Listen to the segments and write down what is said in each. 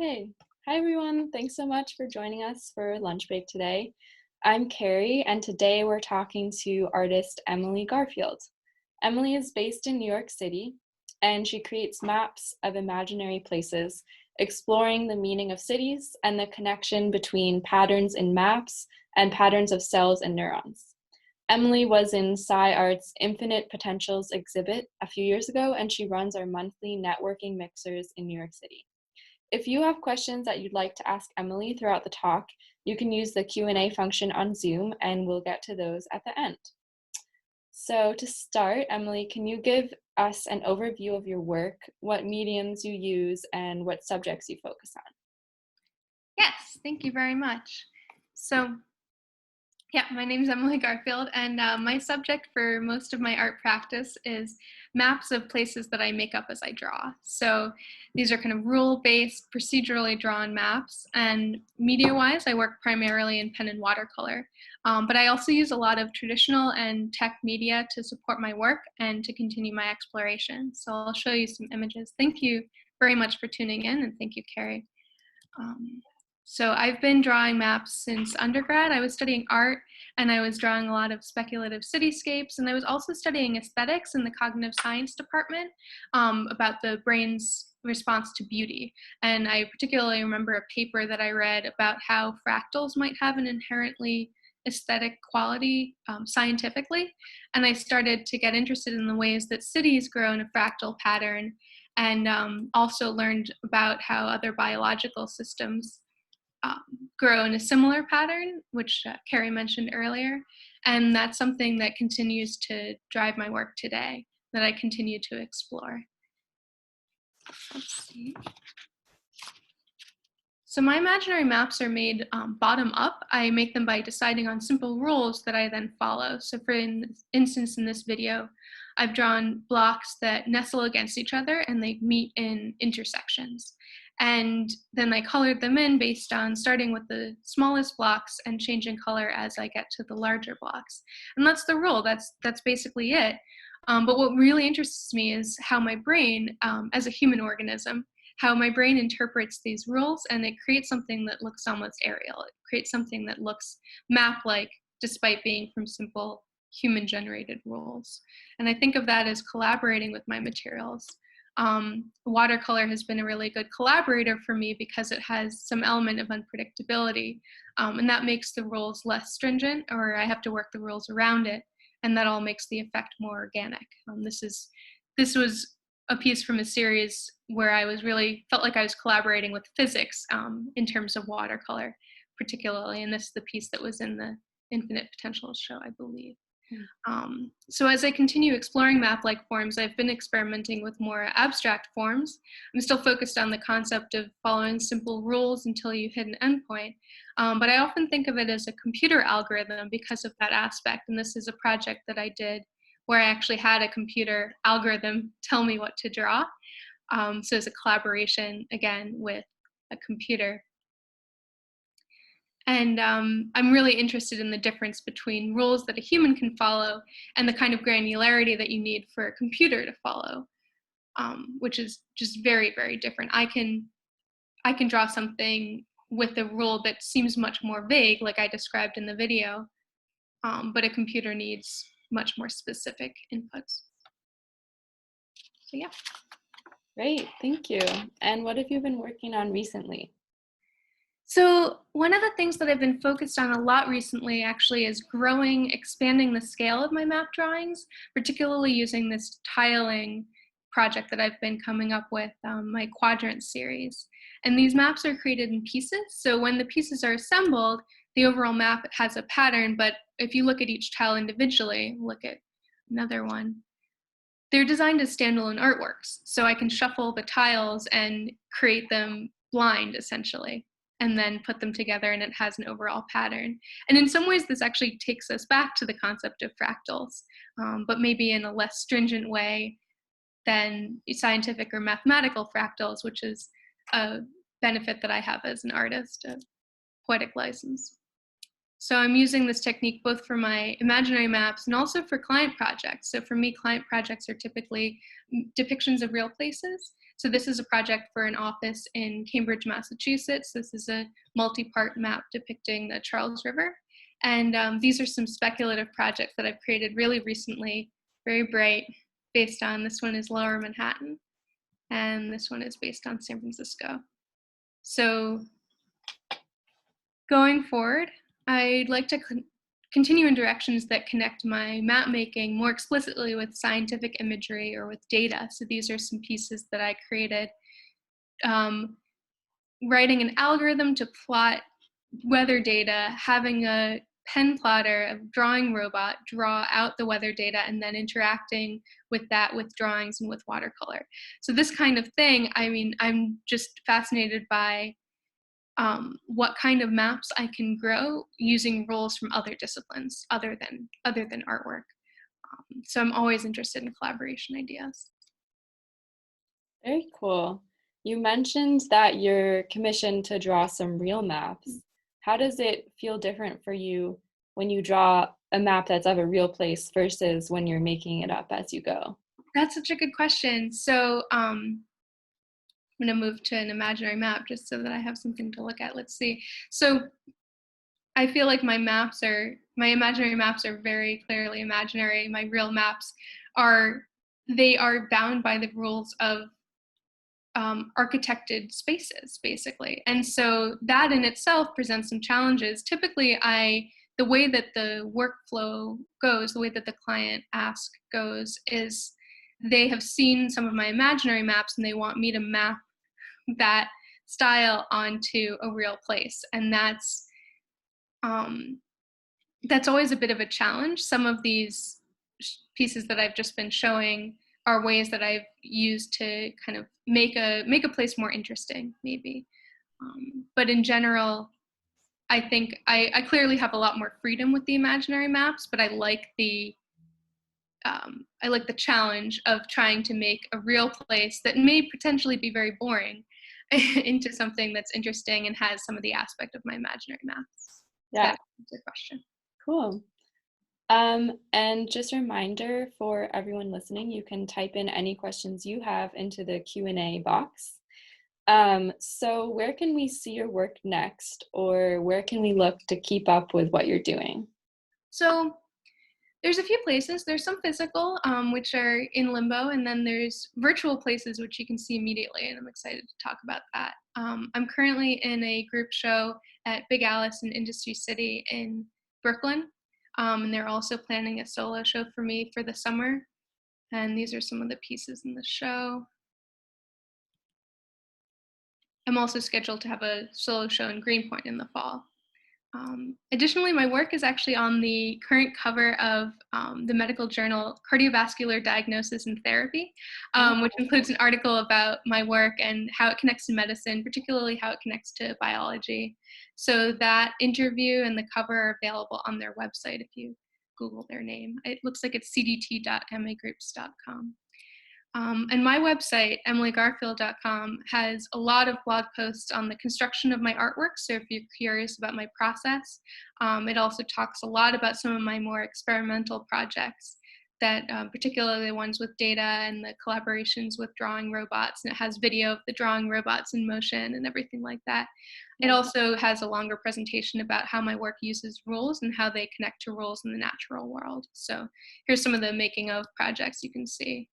Okay. Hi, everyone. Thanks so much for joining us for Lunch Break today. I'm Carrie, and today we're talking to artist Emily Garfield. Emily is based in New York City, and she creates maps of imaginary places, exploring the meaning of cities and the connection between patterns in maps and patterns of cells and neurons. Emily was in SciArt's Infinite Potentials exhibit a few years ago, and she runs our monthly networking mixers in New York City. If you have questions that you'd like to ask Emily throughout the talk, you can use the Q&A function on Zoom, and we'll get to those at the end. So to start, Emily, can you give us an overview of your work, what mediums you use, and what subjects you focus on? Yes, thank you very much. My name is Emily Garfield, and my subject for most of my art practice is maps of places that I make up as I draw. So these are kind of rule-based, procedurally drawn maps, and media-wise, I work primarily in pen and watercolor. But I also use a lot of traditional and tech media to support my work and to continue my exploration. So I'll show you some images. Thank you very much for tuning in, and thank you, Carrie. So I've been drawing maps since undergrad. I was studying art, and I was drawing a lot of speculative cityscapes, and I was also studying aesthetics in the cognitive science department about the brain's response to beauty. And I particularly remember a paper that I read about how fractals might have an inherently aesthetic quality scientifically. And I started to get interested in the ways that cities grow in a fractal pattern, and also learned about how other biological systems grow in a similar pattern, which Carrie mentioned earlier. And that's something that continues to drive my work today, that I continue to explore. Let's see. So my imaginary maps are made bottom up. I make them by deciding on simple rules that I then follow. So for instance, in this video, I've drawn blocks that nestle against each other and they meet in intersections. And then I colored them in based on starting with the smallest blocks and changing color as I get to the larger blocks. And that's the rule, that's basically it. But what really interests me is how my brain, as a human organism, how my brain interprets these rules, and it creates something that looks almost aerial. It creates something that looks map-like, despite being from simple human-generated rules. And I think of that as collaborating with my materials. Watercolor has been a really good collaborator for me because it has some element of unpredictability, and that makes the rules less stringent, or I have to work the rules around it, and that all makes the effect more organic. This was a piece from a series where I felt like I was collaborating with physics in terms of watercolor, particularly, and this is the piece that was in the Infinite Potentials show, I believe. So as I continue exploring map-like forms, I've been experimenting with more abstract forms. I'm still focused on the concept of following simple rules until you hit an endpoint, but I often think of it as a computer algorithm because of that aspect, and this is a project that I did where I actually had a computer algorithm tell me what to draw. So it's a collaboration, again, with a computer. And I'm really interested in the difference between rules that a human can follow and the kind of granularity that you need for a computer to follow, which is just very, very different. I can draw something with a rule that seems much more vague, like I described in the video, but a computer needs much more specific inputs. So yeah. Great, thank you. And what have you been working on recently? So one of the things that I've been focused on a lot recently actually is expanding the scale of my map drawings, particularly using this tiling project that I've been coming up with, my quadrant series. And these maps are created in pieces. So when the pieces are assembled, the overall map has a pattern, but if you look at each tile individually, look at another one, they're designed as standalone artworks. So I can shuffle the tiles and create them blind, essentially, and then put them together and it has an overall pattern. And in some ways, this actually takes us back to the concept of fractals, but maybe in a less stringent way than scientific or mathematical fractals, which is a benefit that I have as an artist, a poetic license. So I'm using this technique both for my imaginary maps and also for client projects. So for me, client projects are typically depictions of real places. So this is a project for an office in Cambridge, Massachusetts. This is a multi-part map depicting the Charles River. And these are some speculative projects that I've created really recently, very bright, based on, this one is Lower Manhattan, and this one is based on San Francisco. So going forward, I'd like to continue in directions that connect my map making more explicitly with scientific imagery or with data. So these are some pieces that I created. Writing an algorithm to plot weather data, having a pen plotter, a drawing robot draw out the weather data, and then interacting with that with drawings and with watercolor. So this kind of thing, I mean, I'm just fascinated by what kind of maps I can grow using rules from other disciplines other than artwork. So I'm always interested in collaboration ideas. Very cool. You mentioned that you're commissioned to draw some real maps. How does it feel different for you when you draw a map that's of a real place versus when you're making it up as you go? That's such a good question. So I'm going to move to an imaginary map just so that I have something to look at. Let's see. So I feel like my imaginary maps are very clearly imaginary. My real maps they are bound by the rules of architected spaces, basically. And so that in itself presents some challenges. Typically, the way that the workflow goes, the way that the client ask goes, is they have seen some of my imaginary maps and they want me to map that style onto a real place. And that's always a bit of a challenge. Some of these pieces that I've just been showing are ways that I've used to kind of make a place more interesting, maybe. But in general, I think I clearly have a lot more freedom with the imaginary maps, but I like the challenge of trying to make a real place that may potentially be very boring into something that's interesting and has some of the aspect of my imaginary maps. Yeah, That's a question. cool. And just a reminder for everyone listening, you can type in any questions you have into the Q&A box. So where can we see your work next, or where can we look to keep up with what you're doing? So there's a few places. There's some physical, which are in limbo, and then there's virtual places which you can see immediately, and I'm excited to talk about that. I'm currently in a group show at Big Alice in Industry City in Brooklyn, and they're also planning a solo show for me for the summer, and these are some of the pieces in the show. I'm also scheduled to have a solo show in Greenpoint in the fall. Additionally, my work is actually on the current cover of the medical journal Cardiovascular Diagnosis and Therapy, which includes an article about my work and how it connects to medicine, particularly how it connects to biology. So that interview and the cover are available on their website if you Google their name. It looks like it's cdt.magroups.com. And my website, emilygarfield.com, has a lot of blog posts on the construction of my artwork. So if you're curious about my process, it also talks a lot about some of my more experimental projects, that particularly the ones with data and the collaborations with drawing robots. And it has video of the drawing robots in motion and everything like that. It also has a longer presentation about how my work uses rules and how they connect to rules in the natural world. So here's some of the making of projects you can see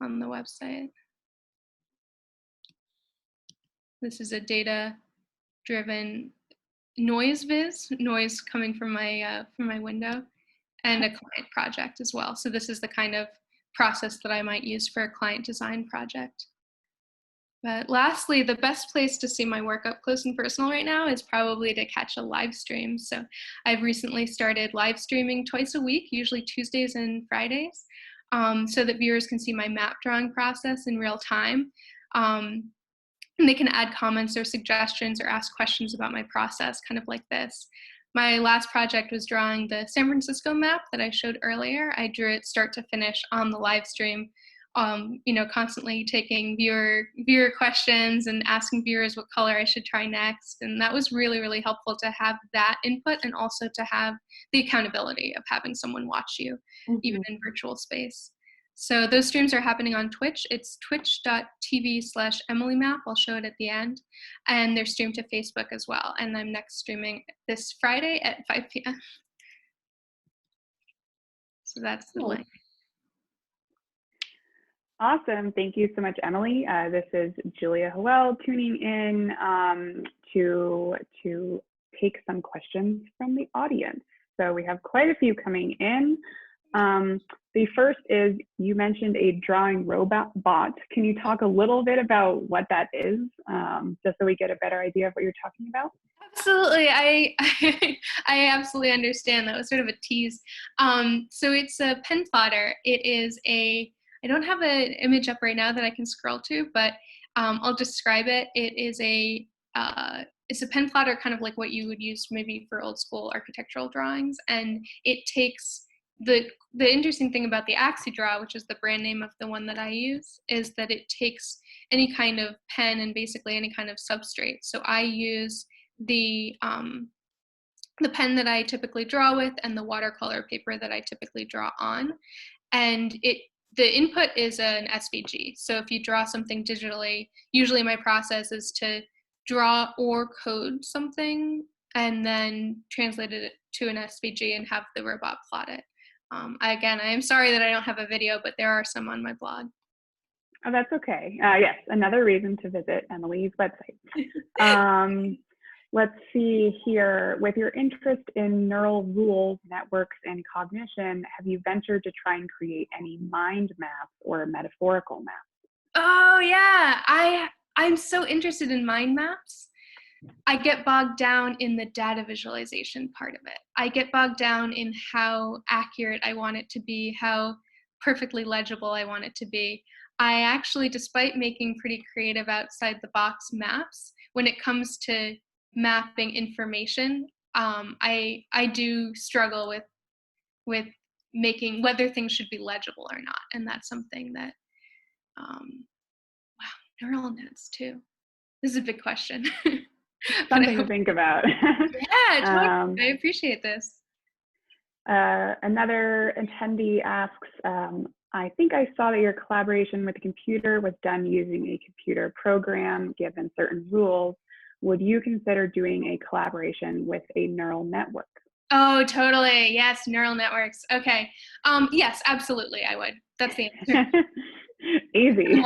on the website. This is a data-driven noise coming from my window, and a client project as well. So this is the kind of process that I might use for a client design project. But lastly, the best place to see my work up close and personal right now is probably to catch a live stream. So I've recently started live streaming twice a week, usually Tuesdays and Fridays, so that viewers can see my map drawing process in real time. And they can add comments or suggestions or ask questions about my process, kind of like this. My last project was drawing the San Francisco map that I showed earlier. I drew it start to finish on the live stream, constantly taking viewer questions and asking viewers what color I should try next. And that was really, really helpful to have that input, and also to have the accountability of having someone watch you, even in virtual space. So those streams are happening on Twitch. It's twitch.tv/EmilyMap. I'll show it at the end. And they're streamed to Facebook as well. And I'm next streaming this Friday at 5 p.m. So that's the link. Awesome. Thank you so much, Emily. This is Julia Howell tuning in to take some questions from the audience. So we have quite a few coming in. The first is, you mentioned a drawing robot bot. Can you talk a little bit about what that is, just so we get a better idea of what you're talking about? Absolutely. I absolutely understand. That was sort of a tease. So it's a pen plotter. It is I don't have an image up right now that I can scroll to, but I'll describe it. It's a pen plotter, kind of like what you would use maybe for old school architectural drawings. And it takes the interesting thing about the AxiDraw, which is the brand name of the one that I use, is that it takes any kind of pen and basically any kind of substrate. So I use the pen that I typically draw with and the watercolor paper that I typically draw on. And the input is an SVG. So if you draw something digitally, usually my process is to draw or code something and then translate it to an SVG and have the robot plot it. I am sorry that I don't have a video, but there are some on my blog. Oh, that's okay. Yes, another reason to visit Emily's website. Let's see here. With your interest in neural rules, networks, and cognition, have you ventured to try and create any mind maps or metaphorical maps? Oh yeah, I'm so interested in mind maps. I get bogged down in the data visualization part of it. I get bogged down in how accurate I want it to be, how perfectly legible I want it to be. I actually, despite making pretty creative outside the box maps, when it comes to mapping information, I do struggle with making whether things should be legible or not, and that's something that wow, neural nets too. This is a big question. Something to think about. Yeah, totally. I appreciate this. Another attendee asks, I think I saw that your collaboration with the computer was done using a computer program given certain rules. Would you consider doing a collaboration with a neural network? Oh, totally. Yes, neural networks. Okay. Yes, absolutely, I would. That's the answer. Easy.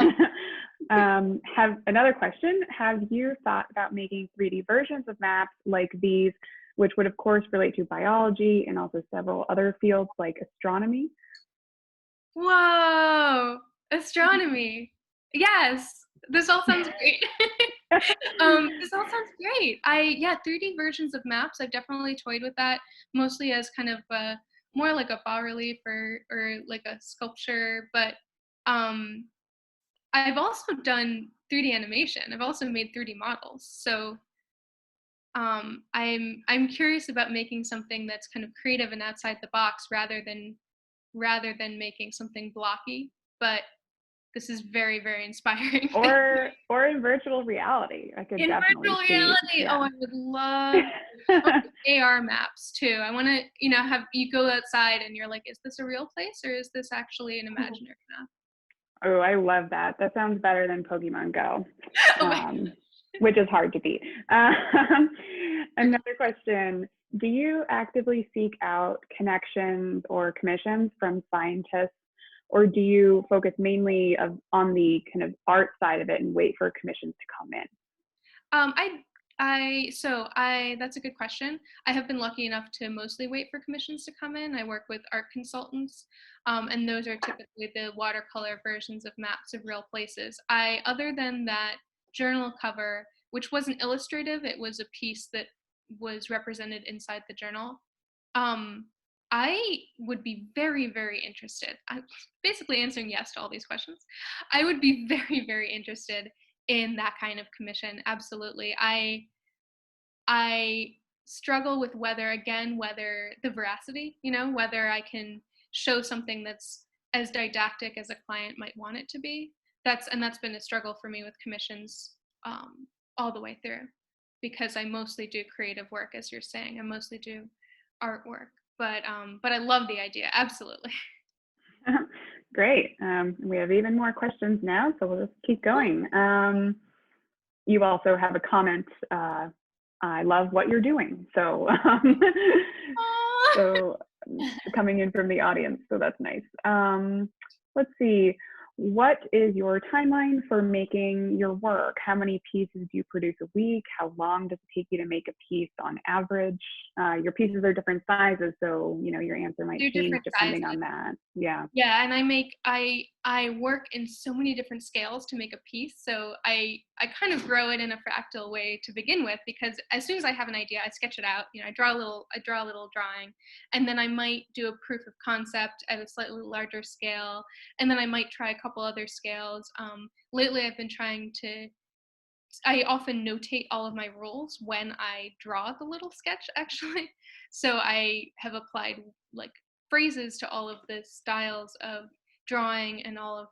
Have another question. Have you thought about making 3D versions of maps like these, which would of course relate to biology and also several other fields like astronomy? Whoa, astronomy. Yes, this all sounds great. This all sounds great. 3D versions of maps. I've definitely toyed with that, mostly as kind of more like a bas relief or like a sculpture. But I've also done 3D animation. I've also made 3D models. So I'm curious about making something that's kind of creative and outside the box rather than making something blocky. But this is very, very inspiring. Or in virtual reality. I could In definitely virtual see. reality, Yeah. oh, I would love AR maps too. I want to, have you go outside and you're like, is this a real place or is this actually an imaginary map? Oh, I love that. That sounds better than Pokemon Go, Oh which is hard to beat. Another question. Do you actively seek out connections or commissions from scientists, or do you focus mainly on the kind of art side of it and wait for commissions to come in? That's a good question. I have been lucky enough to mostly wait for commissions to come in. I work with art consultants, and those are typically the watercolor versions of maps of real places. Other than that journal cover, which wasn't illustrative, it was a piece that was represented inside the journal. I would be very, very interested. I'm basically answering yes to all these questions. I would be very, very interested in that kind of commission. Absolutely. I struggle with whether the veracity, whether I can show something that's as didactic as a client might want it to be. That's been a struggle for me with commissions all the way through, because I mostly do creative work, as you're saying. I mostly do artwork, but I love the idea. Absolutely. Great. We have even more questions now, so we'll just keep going. You also have a comment, I love what you're doing. So, so coming in from the audience, so that's nice. Let's see. What is your timeline for making your work? How many pieces do you produce a week? How long does it take you to make a piece on average? Your pieces are different sizes, so your answer might change depending on that. Yeah. Yeah, and I work in so many different scales to make a piece. So I kind of grow it in a fractal way to begin with, because as soon as I have an idea, I sketch it out. I draw a little drawing, and then I might do a proof of concept at a slightly larger scale, and then I might try a couple other scales. Lately, I've been trying to. I often notate all of my rules when I draw the little sketch, actually. So I have applied like phrases to all of the styles of drawing and all of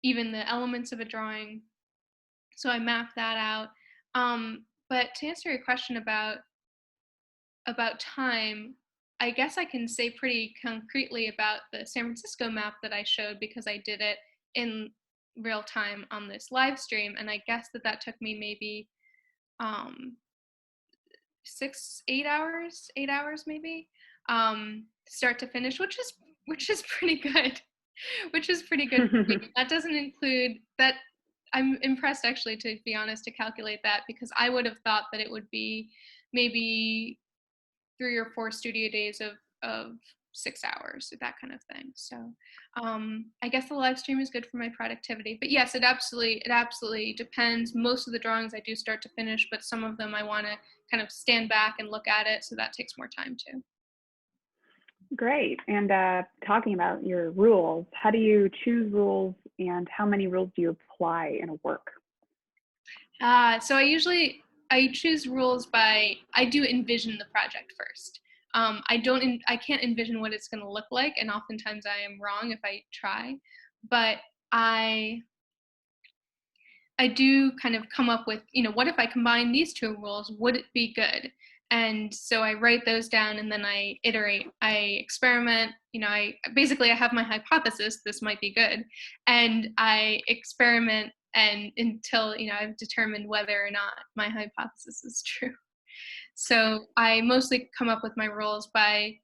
even the elements of a drawing. So I map that out. But to answer your question about time, I guess I can say pretty concretely about the San Francisco map that I showed, because I did it in real time on this live stream, and I guess that took me maybe 8 hours maybe, start to finish, which is pretty good. Which is pretty good for me. That doesn't include that. I'm impressed, actually, to be honest, to calculate that, because I would have thought that it would be maybe 3 or 4 studio days of 6 hours, that kind of thing. So I guess the live stream is good for my productivity. But yes, it absolutely depends. Most of the drawings I do start to finish, but some of them I want to kind of stand back and look at it, so that takes more time too. Great. And talking about your rules, how do you choose rules, and how many rules do you apply in a work? So I choose rules by, I do envision the project first. I can't envision what it's going to look like, and oftentimes I am wrong if I try, but I do kind of come up with, what if I combine these 2 rules, would it be good? And so I write those down, and then I iterate, I experiment, I have my hypothesis, this might be good, and I experiment and until, I've determined whether or not my hypothesis is true. So I mostly come up with my rules by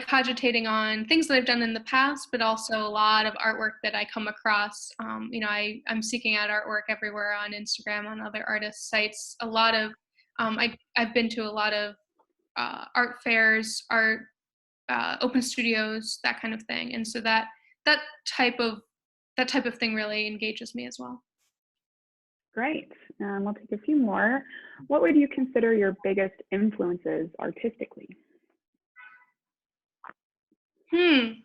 cogitating on things that I've done in the past, but also a lot of artwork that I come across. I'm seeking out artwork everywhere on Instagram, on other artists' sites. A lot of, I've been to a lot of art fairs, open studios, that kind of thing. And so that type of thing really engages me as well. Great. We'll take a few more. What would you consider your biggest influences artistically? I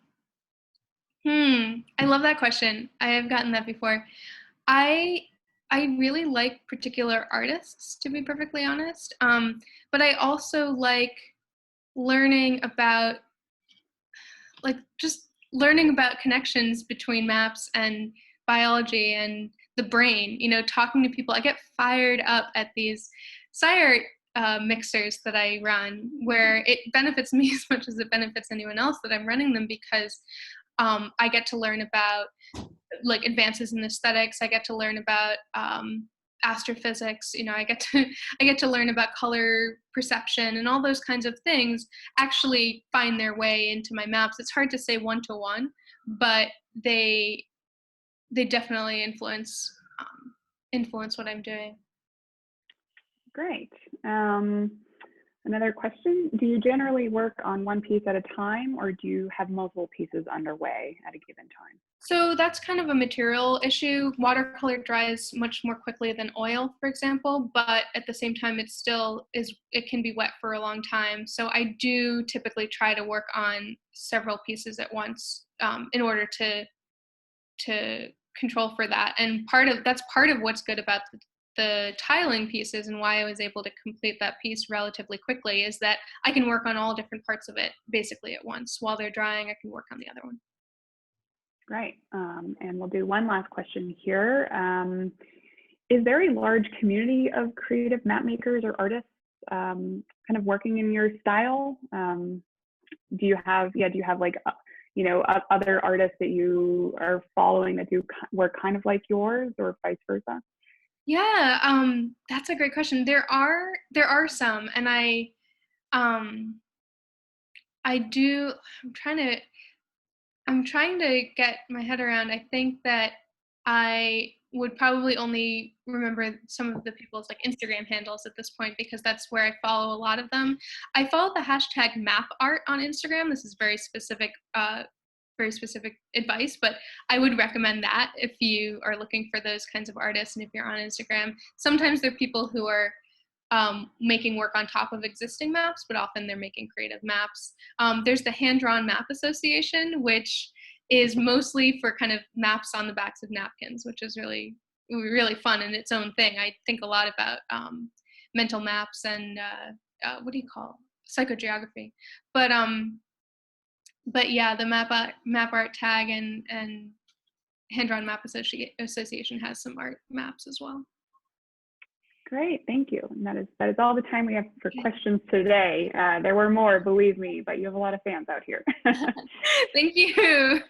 love that question. I have gotten that before. I really like particular artists, to be perfectly honest. But I also like learning about, just learning about connections between maps and biology and the brain. Talking to people, I get fired up at these SciArt mixers that I run, where it benefits me as much as it benefits anyone else that I'm running them, because I get to learn about advances in aesthetics. I get to learn about astrophysics. I get to learn about color perception, and all those kinds of things actually find their way into my maps. It's hard to say one-to-one, but they definitely influence what I'm doing. Great. Another question, do you generally work on one piece at a time, or do you have multiple pieces underway at a given time? So that's kind of a material issue. Watercolor dries much more quickly than oil, for example, but at the same time, it can be wet for a long time. So I do typically try to work on several pieces at once in order to control for that. And that's part of what's good about the tiling pieces, and why I was able to complete that piece relatively quickly, is that I can work on all different parts of it basically at once. While they're drying, I can work on the other one. Great. And we'll do one last question here. Is there a large community of creative map makers or artists kind of working in your style? Do you have like other artists that you are following that were kind of like yours, or vice versa? Yeah, that's a great question. There are some, and I do. I'm trying to get my head around. I think that I would probably only remember some of the people's like Instagram handles at this point, because that's where I follow a lot of them. I follow the hashtag #MapArt on Instagram. This is very specific advice, but I would recommend that if you are looking for those kinds of artists and if you're on Instagram. Sometimes they're people who are making work on top of existing maps, but often they're making creative maps. There's the Hand-Drawn Map Association, which is mostly for kind of maps on the backs of napkins, which is really, really fun in its own thing. I think a lot about mental maps and what do you call psychogeography, but yeah, the map art tag and Hand-Drawn Map Association has some art maps as well. Great, thank you. And that is all the time we have for questions today. There were more, believe me, but you have a lot of fans out here. Thank you.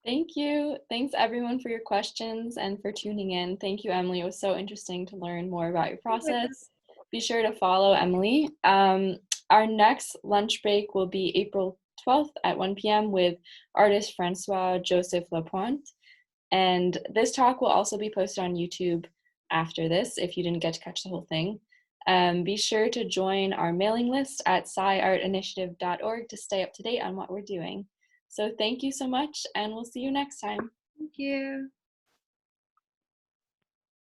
Thank you. Thanks everyone for your questions and for tuning in. Thank you, Emily. It was so interesting to learn more about your process. Be sure to follow Emily. Our next lunch break will be April 12th at 1 p.m. with artist Francois Joseph Lapointe. And this talk will also be posted on YouTube after this, if you didn't get to catch the whole thing. Be sure to join our mailing list at sciartinitiative.org to stay up to date on what we're doing. So thank you so much, and we'll see you next time. Thank you.